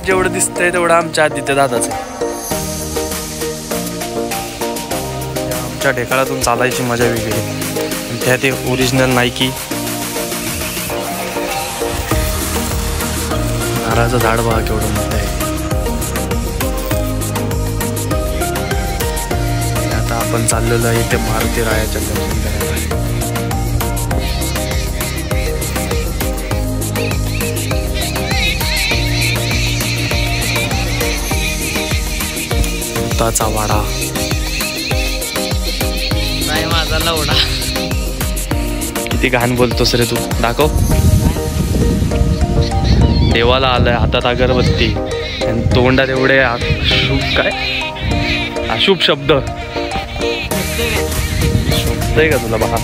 जेवढं दिसतंय तेवढं आमच्या आदित्य दादाचं. आमच्या ढेकळातून चालायची मजा वेगळी. त्यात ते ओरिजिनल नायकी नारळाचं झाड बघा केवढं मोठं आहे. आता आपण चाललेलो आहे इथे मारुती रायाच्या दर्शन करायला. भूताचा वाडा नाही माझा लवडा. किती घाण बोलतोस रे तू. दाखव. देवाला आलंय हातात अगरबत्ती आणि तोंडात एवढे अशुभ काय अशुभ शब्द. शोभतंय का तुला बघा.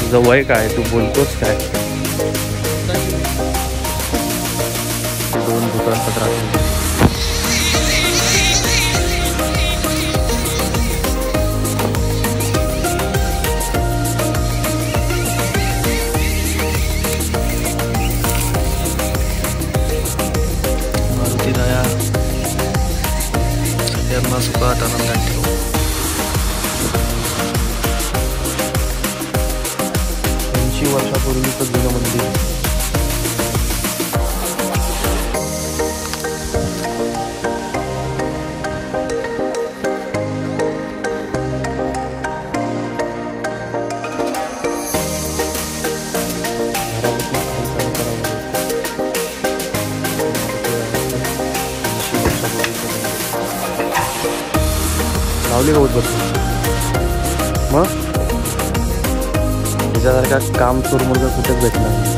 तुझं वय काय तू बोलतोस काय. दोन भूतांचा त्रास. सगळ्यांना सुखात आनंदात ठेवू. 80 वर्षापूर्वीचं जुनं मंदिर. लावली का उद्बत्ती मग. त्याच्यासारखा काम चोर मुलगा कुठेच भेटला नाही.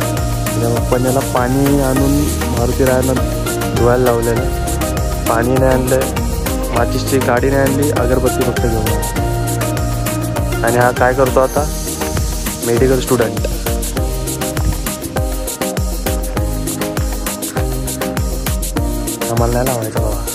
त्याच्या पप्पांना पाणी आणून मारुती रायाला धुवायला लावलेलं. पाणी नाही आणलं, माचीसची गाडी नाही आणली, अगरबत्ती फक्त घेऊन आला. आणि हा काय करतो आता. Medical student. आम्हाला नाही लावायचा बाबा.